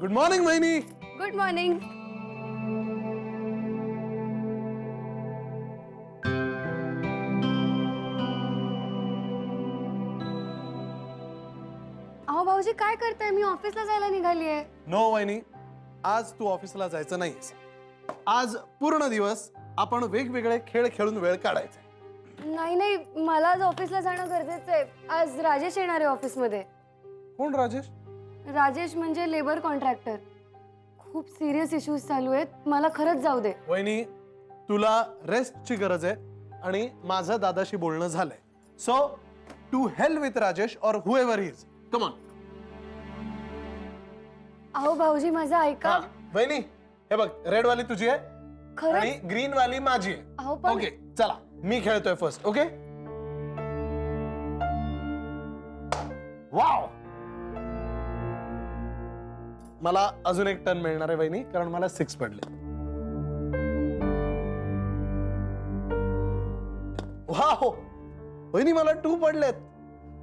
Good morning वहिनी. Good morning. अहो भाऊजी काय करताय? मी ऑफिसला जायला निघालीये. नो वहिनी, आज तू ऑफिसला जायचं नाहीस. आज पूर्ण दिवस आपण वेगवेगळे खेळ खेळून वेळ काढायचा. नाही नाही, मला आज ऑफिसला जाणं गरजेचं आहे. आज राजेश येणार आहे ऑफिसमध्ये. कोण राजेश? राजेश म्हणजे लेबर कॉन्ट्रॅक्टर. खूप सिरियस इश्यूज चालू आहेत. मला खरंच जाऊ दे. वहिनी, तुला रेस्टची गरज आहे आणि माझं दादाशी बोलणं झालंय. So to help with Rajesh or whoever he is. Come on. अहो भाऊजी माझं ऐका. वहिनी, हे बघ, रेड वाली तुझी आहे खरंच? आणि ग्रीन वाली माझी आहे. अहो पण ओके चला, मी खेळतोय फर्स्ट. ओके. वाव, मला अजून एक टर्न मिळणार आहे वहिनी, कारण मला 6 पडले. वाव वहिनी, मला 2 पडलेत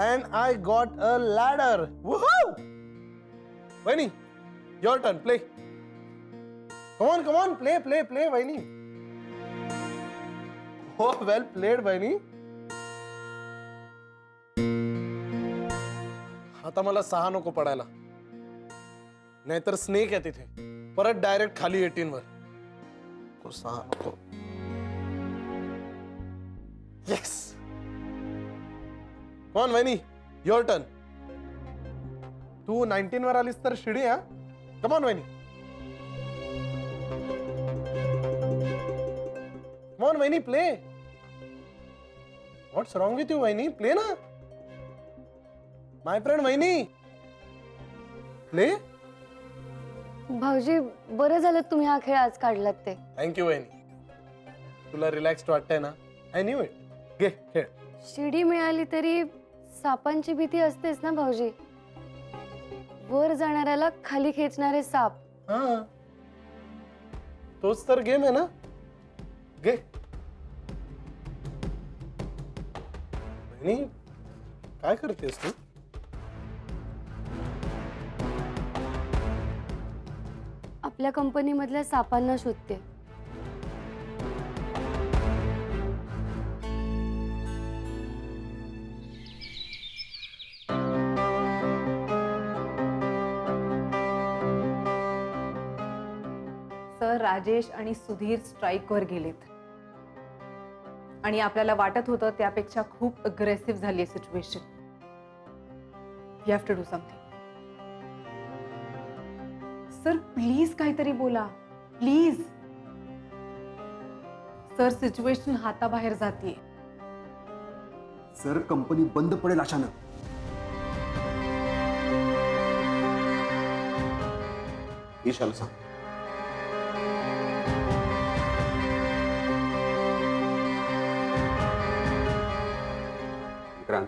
and I got a ladder. वहिनी, your turn. Play. Come on play play play वहिनी. हो, वेल प्लेड वहिनी. आता मला 6 नको पडायला, नाहीतर स्नेक आहे तिथे. परत डायरेक्ट खाली 18 वर. 6 नको. येस. कॉन वहिनी, युअर टर्न. तू 19 वर आलीस तर शिडी. हा, कमॉन वहिनी. कमॉन वहिनी, play. What's wrong with you वहिनी? प्ले ना माय फ्रेंड. वहिनी प्ले. भाऊजी बरं झालं तुम्ही हा खेळ आज काढलात ते. थँक्यू वहिनी. तुला रिलॅक्स्ड वाटतंय ना? I knew it. घे खेळ. शिडी मिळाली तरी सापांची भीती असतेच ना भाऊजी. वर जाणाऱ्याला खाली खेचणारे साप. हा, तोच तर गेम आहे ना. घे. वहिनी, काय करतेस तू? आपल्या कंपनीमधल्या सापांना शोधते. सर, राजेश आणि सुधीर स्ट्राईकवर गेलेत आणि आपल्याला वाटत होतं त्यापेक्षा खूप अग्रेसिव्ह झाली आहे situation. We have to do something. Sir please काहीतरी बोला, प्लीज. सर सिच्युएशन हाताबाहेर जातीये. सर कंपनी बंद पडेल अचानक. ईशाला सांग. विक्रांत,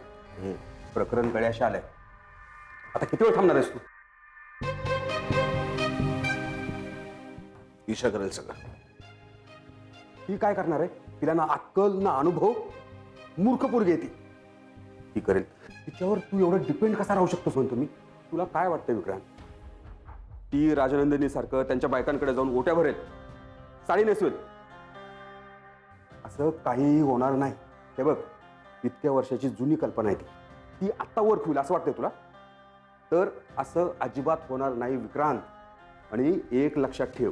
प्रकरण गळ्याशी आलंय. आता किती वेळ थांबणार आहेस तू? ईशा करेल सगळं. ही काय करणार आहे? तिला ना अक्कल ना अनुभव. मूर्ख पोरगी आहे ती. ती करेल. तिच्यावर तू एवढं डिपेंड कसा राहू शकतोस म्हणतो मी? तुला काय वाटतं विक्रांत? ती राजनंदिनी सारखं त्यांच्या बायकांकडे जाऊन ओट्या भरेल, साडी नेसवेल, असं काहीही होणार नाही. हे बघ, इतक्या वर्षाची जुनी कल्पना आहे ती आत्ता वर्क होईल असं वाटतंय तुला? तर असं अजिबात होणार नाही विक्रांत. आणि एक लक्षात ठेव,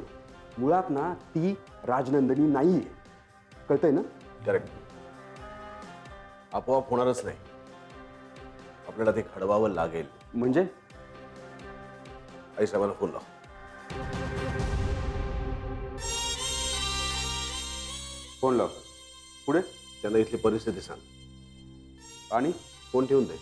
मुळात ना ती राजनंदिनी नाहीये. कळतंय ना? करेक्ट. आपोआप होणारच नाही, आपल्याला ते घडवावं लागेल. म्हणजे आई साहेबांना फोन लाव. फोन लाव. पुढे त्यांना इथली परिस्थिती सांग आणि फोन ठेवून दे.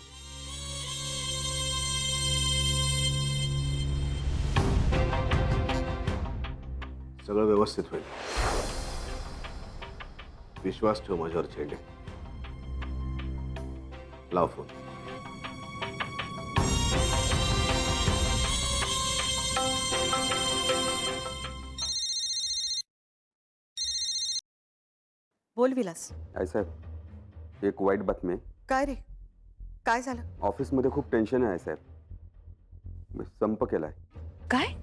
सगळं व्यवस्थित होईल. विश्वास ठेव माझ्यावर चेंडे. लाव फोन. बोल विलास. आई साहेब, एक वाईट बातमी आहे. काय रे, काय झालं? ऑफिसमध्ये खूप टेन्शन आहे आई साहेब. मी संप केलाय. काय?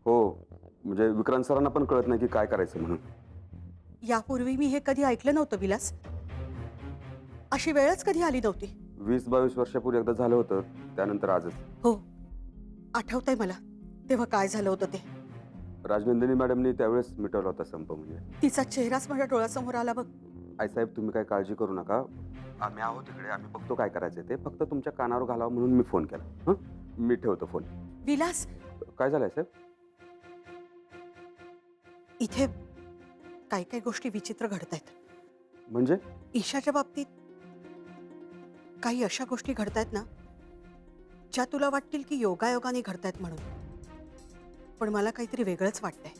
हो, म्हणजे विक्रांत सरांना पण कळत नाही की काय करायचं म्हणून. यापूर्वी मी हे कधी ऐकलं नव्हतं विलास. अशी वेळच कधी आली नव्हती. 20-22 वर्षापूर्वी एकदा झालं होतं, त्यानंतर आजच. हो, आठवतंय मला तेव्हा काय झालं होतं ते. राजनंदिनी मॅडमनी त्यावेळेस मिटवला होता संप. म्हणजे तिचा चेहराच माझ्या डोळ्यासमोर आला बघ. आईसाहेब, तुम्ही काय काळजी करू नका. आम्ही आहोत तिकडे, आम्ही बघतो काय करायचं ते. फक्त तुमच्या कानावर घालावं म्हणून मी फोन केला. हं, मी ठेवतो फोन. विलास, काय झालंय साहेब? इथे काही काही गोष्टी विचित्र घडतायत. म्हणजे ईशाच्या बाबतीत काही अशा गोष्टी घडतायत ना ज्या तुला वाटतील की योगायोगाने घडतायत म्हणून, पण मला काहीतरी वेगळंच वाटतंय.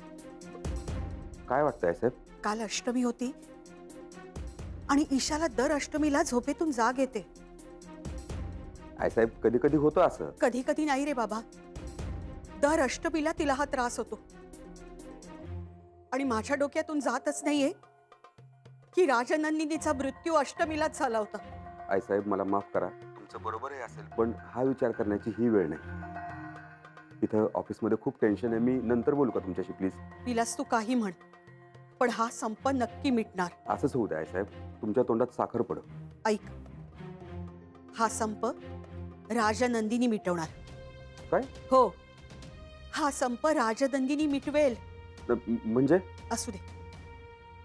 काय वाटतंय साहेब? काल अष्टमी होती आणि ईशाला दर अष्टमीला झोपेतून जाग येते. आईसाहेब, कधी कधी होतं असं. कधी कधी नाही रे बाबा, दर अष्टमीला तिला हा त्रास होतो. आणि माझ्या डोक्यातून जातच नाहीये की राजनंदिनीचा मृत्यू अष्टमीलाच झाला होता. आईसाहेब, मला माफ करा. तुमचं बरोबरही असेल, पण हा विचार करण्याची ही वेळ नाही. इथं ऑफिसमध्ये खूप टेन्शन आहे. मी नंतर बोलू का तुमच्याशी प्लीज? विलास, तू काही म्हण, पण हा संप नक्की मिटणार. असंच होऊ द्या आईसाहेब. तुमच्या तोंडात साखर पड. ऐक, हा संप राजनंदिनी मिटवणार. काय? हो, हा संप राजनंदिनी मिटवेल. म्हणजे असू दे,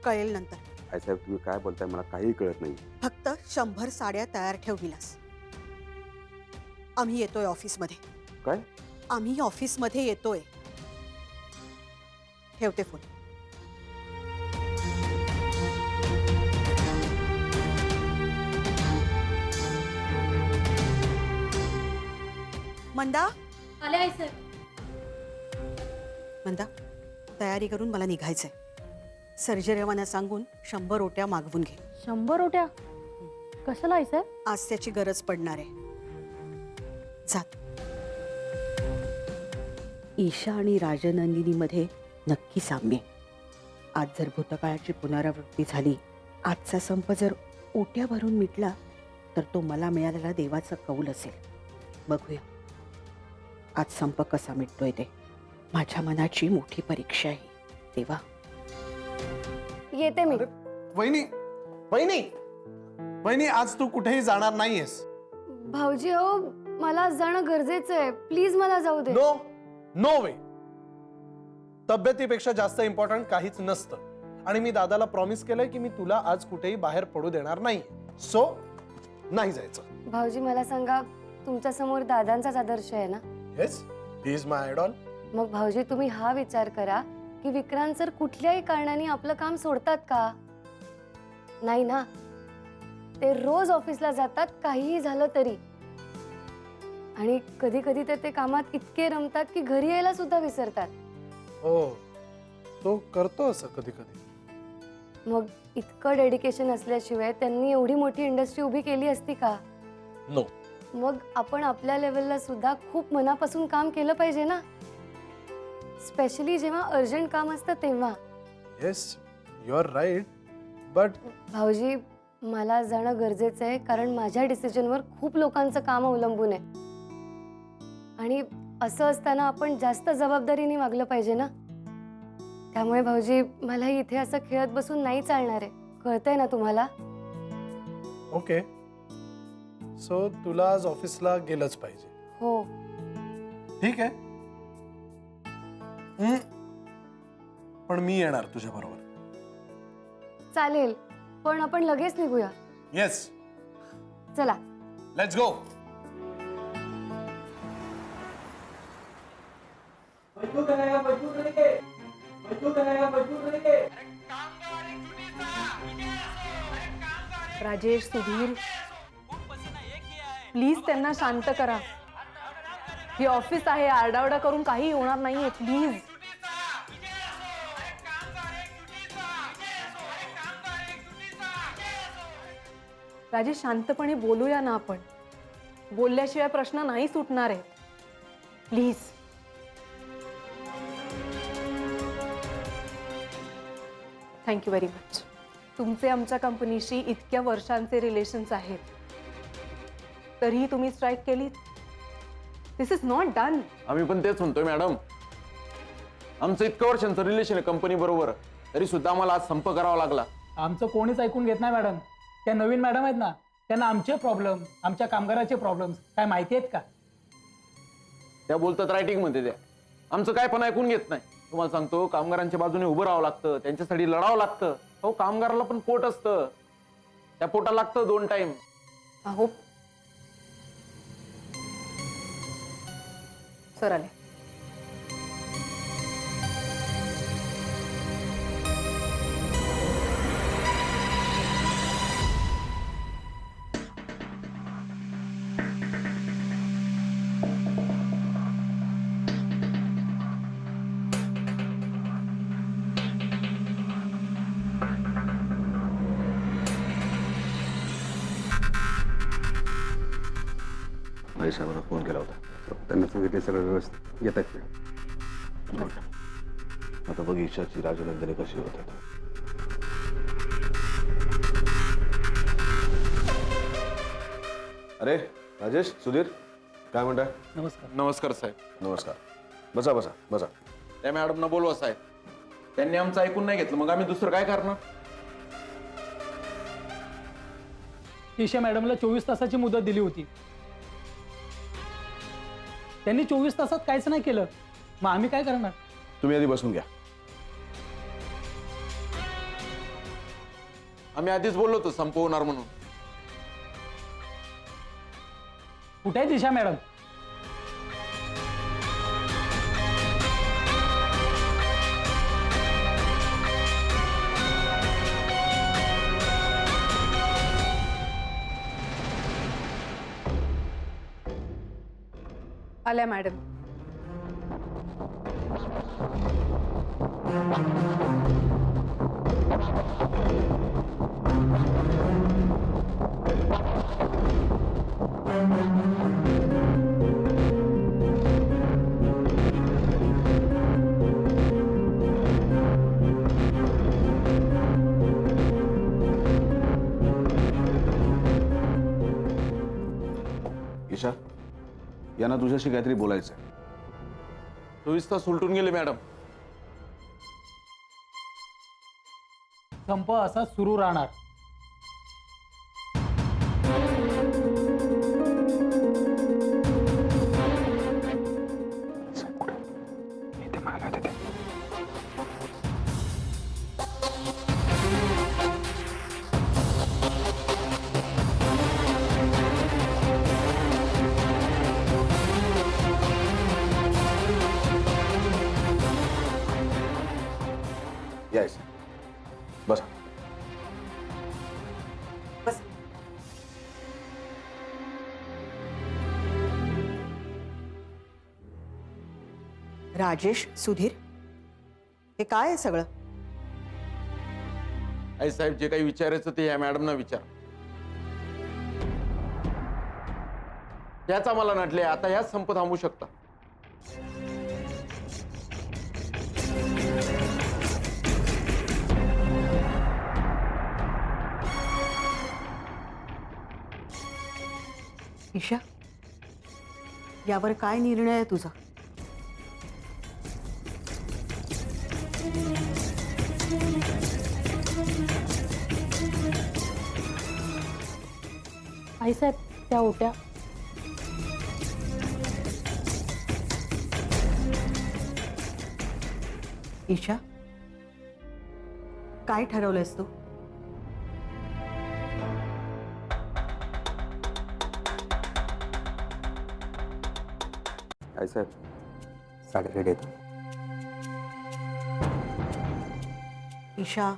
कळेल नंतर. आईसाहेब, तुम्ही काय बोलताय मला काहीही कळत नाही. फक्त 100 साड्या तयार ठेव विलास. आम्ही येतोय ऑफिसमध्ये. काय? आम्ही ऑफिसमध्ये येतोय. ठेवते फोन. मंदा, आले आई सर. मंदा, तयारी करून मला निघायचंय. सर्जरीवाना सांगून 100 ओट्या मागवून घे. 100 रोट्या कशाला आई सर? आज त्याची गरज पडणार आहे. जात. ईशा आणि राजनंदिनीमध्ये नक्की साम्य. आज जर भूतकाळाची पुनरावृत्ती झाली, आजचा संप जर ओट्या भरून मिटला, तर तो मला मिळालेला देवाचा कौल असेल. बघूया आज संप कसा मिटतोय ते. माझ्या मनाची मोठी परीक्षा आहे देवा. येते मी. अरे, वहिनी वहिनी वहिनी, आज तू कुठेही जाणार नाहीयेस. भाऊजी हो, मला जाणं गरजेचं आहे. प्लीज मला जाऊ दे. नो नो वे. तब्येतीपेक्षा जास्त इम्पॉर्टंट काहीच नसतं. आणि मी दादाला प्रॉमिस केलंय की मी तुला आज कुठेही बाहेर पडू देणार नाही. सो नाही जायचं. भाऊजी मला सांगा, तुमच्या समोर दादांचाच आदर्श आहे ना? Yes, he is my idol. मग भाऊजी तुम्ही हा विचार करा की विक्रांत सर कुठल्याही कारणाने आपलं काम सोडतात का? नाही ना. ते रोज ऑफिसला जातात, काहीही झालं तरी. आणि कधी कधी ते कामात इतके रमतात की घरी यायला सुद्धा विसरतात. हो, तो करतो असं कधी कधी. मग इतकं डेडिकेशन असल्याशिवाय त्यांनी एवढी मोठी इंडस्ट्री उभी केली असती का? नो. मग आपण आपल्या लेवलला सुद्धा खूप मनापासून काम केलं पाहिजे ना, स्पेशली जेव्हा अर्जंट काम असतं तेव्हा. Yes, you are right. But भाऊजी, मला जाणं गरजेचं आहे, कारण माझ्या डिसिजनवर खूप लोकांचं काम अवलंबून आहे. आणि असं असताना आपण जास्त जबाबदारीने वागलं पाहिजे ना. त्यामुळे भाऊजी, मला इथे असं खेळत बसून नाही चालणार आहे. कळतंय ना तुम्हाला? ओके, सो तुला आज ऑफिसला गेलंच पाहिजे. हो. ठीक आहे. पण मी येणार तुझ्या बरोबर. चालेल, पण आपण लगेच निघूया. येस, चला. Let's go. Rajesh, Sudhir, please त्यांना शांत करा. हे ऑफिस आहे, आरडाओरडा करून काही होणार नाहीये. प्लीज. राजेश, शांतपणे बोलूया ना आपण. बोलल्याशिवाय प्रश्न नाही सुटणार आहे. प्लीज. Thank you very much. तुमचे आमच्या कंपनीशी इतक्या वर्षांचे रिलेशन्स आहेत, तरीही तुम्ही स्ट्राईक केली. दिस इज नॉट डन. आम्ही पण तेच म्हणतोय मॅडम. आमचं इतकं वर्षांचं रिलेशन आहे कंपनी बरोबर, तरी सुद्धा आम्हाला आज संप करावा लागला. आमचं कोणीच ऐकून घेत नाही मॅडम. त्या नवीन मॅडम आहेत ना, त्यांना आमचे प्रॉब्लेम, आमच्या कामगाराचे प्रॉब्लेम्स काय माहिती आहेत का? त्या बोलतात रायटिंग मध्ये त्या, आमचं काय पण ऐकून घेत नाही. तुम्हाला सांगतो, कामगारांच्या बाजूने उभं राहावं लागतं, त्यांच्यासाठी लढावं लागतं. हो, कामगाराला पण पोट असतं, त्या पोटाला लागतं 2 टाइम. अहो सर आले. महेश साहेबांना फोन केला होता. त्यांना सांगितले सगळं व्यवस्थित येत आहेत. आता बघ ईशाची राजनंदिनी कशी होतात. अरे राजेश, सुधीर, काय म्हणताय? नमस्कार. नमस्कार साहेब. नमस्कार. बसा बसा बसा. त्या मॅडमना बोलवा साहेब. त्यांनी आमचं ऐकून नाही घेतलं, मग आम्ही दुसरं काय करणार? ईशा मॅडमला 24 तासाची मुदत दिली होती. त्यांनी 24 तासात काहीच नाही केलं, मग आम्ही काय करणार? तुम्ही आधी बसून घ्या. आम्ही आधीच बोललो होतो संप होणार म्हणून. कुठे आहे ईशा मॅडम? आल्या मॅडम. ईशा, यांना तुझ्याशी काहीतरी बोलायचं आहे. 24 तास उलटून गेले मॅडम. संप असा सुरू राहणार. यायचं. बसा. बस. राजेश, सुधीर, हे काय आहे सगळं? आई साहेब, जे काही विचारायचं ते या मॅडमना विचार. त्याच आम्हाला नटले, आता ह्याच संप थांबू शकता. ईशा, यावर काय निर्णय आहे तुझा? आईसाहेब, त्या ओट्या. ईशा, काय ठरवलंयस तू? आई साहेब, साडी रेडी आहेत. ईशा,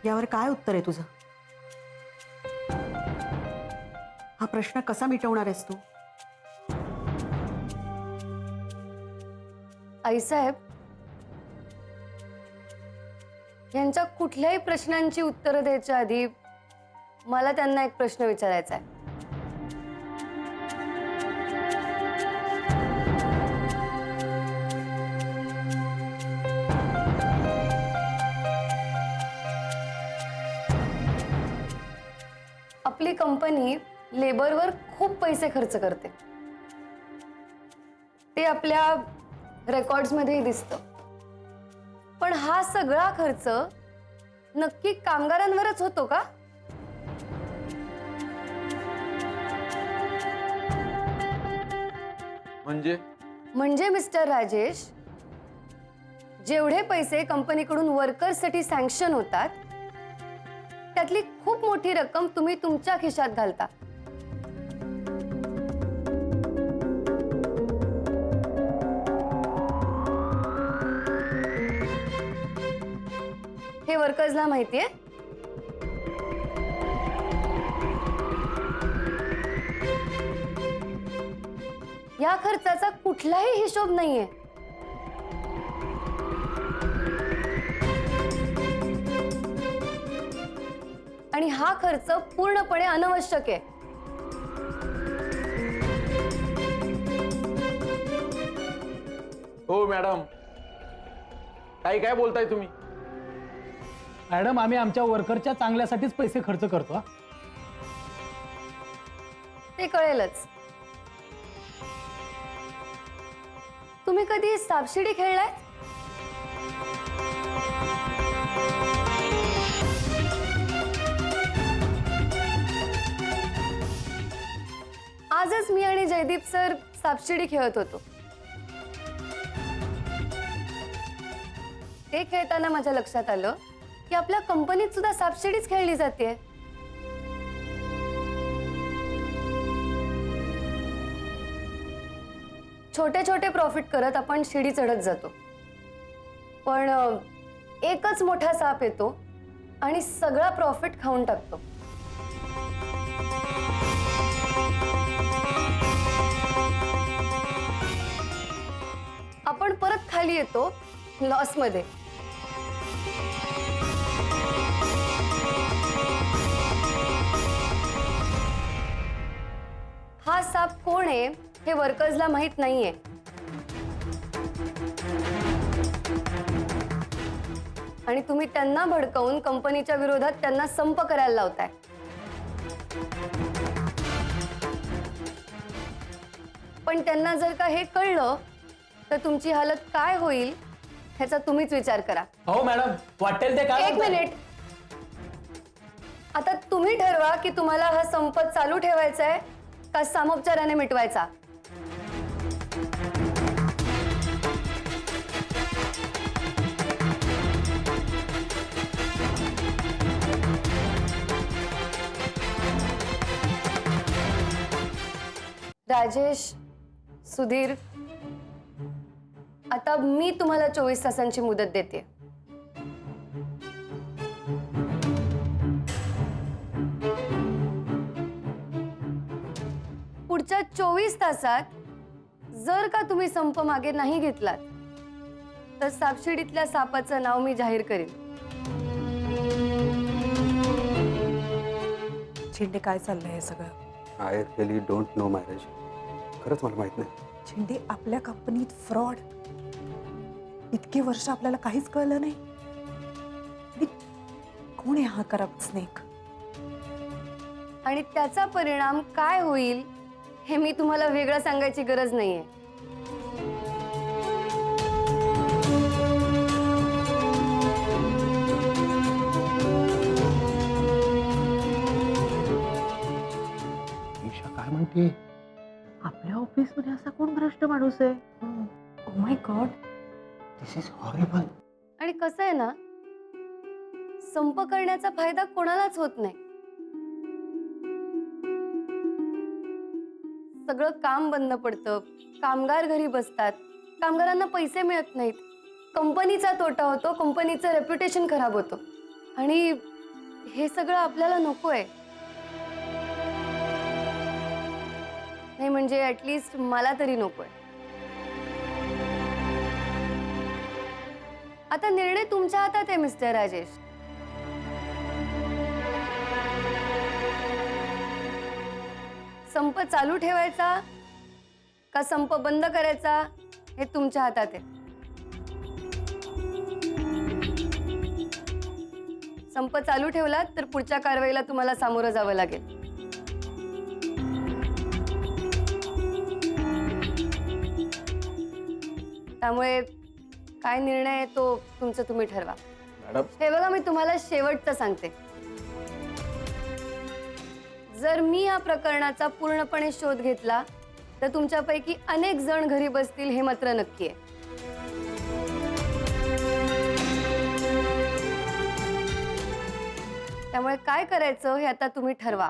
यावर काय उत्तर आहे तुझं? हा प्रश्न कसा मिटवणार आहेस तू? आईसाहेब, यांच्या कुठल्याही प्रश्नांची उत्तरं द्यायच्या आधी मला त्यांना एक प्रश्न विचारायचा आहे. आपली कंपनी लेबरवर खूप पैसे खर्च करते. ते आपल्या रेकॉर्ड्समध्येही दिसतं. पण हा सगळा खर्च नक्की कामगारांवरच होतो का? म्हणजे मिस्टर राजेश, जेवढे पैसे कंपनीकडून वर्कर्ससाठी सँक्शन होतात त्यातली खूप मोठी रक्कम तुम्ही तुमच्या खिशात घालता. हे वर्कर्सला माहितीये? या खर्चाचा कुठलाही हिशोब नाहीये. आणि हा खर्च पूर्णपणे अनावश्यक आहे. हो मॅडम, काय बोलताय तुम्ही? मॅडम, आम्ही आमच्या वर्करच्या चांगल्यासाठीच पैसे खर्च करतो हा. ते कळेलच. तुम्ही कधी सापशिडी खेळलाय? आजच मी आणि जयदीप सर सापशिडी खेळत होतो. ते खेळताना माझ्या लक्षात आलं की आपल्या कंपनीत सुद्धा सापशिडीच खेळली जाते. छोटे छोटे प्रॉफिट करत आपण शिडी चढत जातो, पण एकच मोठा साप येतो आणि सगळा प्रॉफिट खाऊन टाकतो. आपण परत खाली येतो लॉस मध्ये. हा साप कोण आहे हे वर्कर्सला माहित नाहीये. आणि तुम्ही त्यांना भडकवून कंपनीच्या विरोधात त्यांना संप करायला लावताय. पण त्यांना जर का हे कळलं तर तुमची हालत काय होईल ह्याचा तुम्हीच विचार करा. हो मॅडम, वाटेल ते काय. एक मिनिट. आता तुम्ही ठरवा की तुम्हाला हा संप चालू ठेवायचा आहे का सामोपचाराने मिटवायचा. राजेश, सुधीर, आता मी तुम्हाला 24 तासांची मुदत देते. पुढच्या 24 तासात जर का तुम्ही संप मागे नाही घेतलात तर सापशिडीतल्या सापाचं नाव मी जाहीर करेन. शिंदे, काय चाललंय हे सगळं? I really don't know marriage. खरंच मला माहित नाही. शिंदे, आपल्या कंपनीत फ्रॉड. इतके वर्ष आपल्याला काहीच कळलं नाही. कोण आहे हा करप्ट स्नेक? आणि त्याचा परिणाम काय होईल हे मी तुम्हाला वेगळं सांगायची गरज नाहीये. ईशा काय म्हणते? आपल्या ऑफिसमध्ये असा कोण भ्रष्ट माणूस आहे? Oh my God, this is horrible. आणि कसं आहे ना, संप करण्याचा फायदा कोणालाच होत नाही. सगळं काम बंद पडतं, कामगार घरी बसतात, कामगारांना पैसे मिळत नाहीत, कंपनीचा तोटा होतो, कंपनीचं रेप्युटेशन खराब होतं. आणि हे सगळं आपल्याला नकोय. नाही म्हणजे ऍटलीस्ट मला तरी नकोय. आता निर्णय तुमच्या हातात आहे मिस्टर राजेश. संप चालू ठेवायचा का संप बंद करायचा हे तुमच्या हातात आहे. संप चालू ठेवलात तर पुढच्या कारवाईला तुम्हाला सामोरं जावं लागेल. त्यामुळे काय निर्णय आहे तो तुमचं तुम्ही ठरवा. मॅडम हे बघा, मी तुम्हाला शेवटचं सांगते, जर मी या प्रकरणाचा पूर्णपणे शोध घेतला तर तुमच्यापैकी अनेक जण घरी बसतील हे मात्र नक्की आहे. त्यामुळे काय करायचं हे आता तुम्ही ठरवा.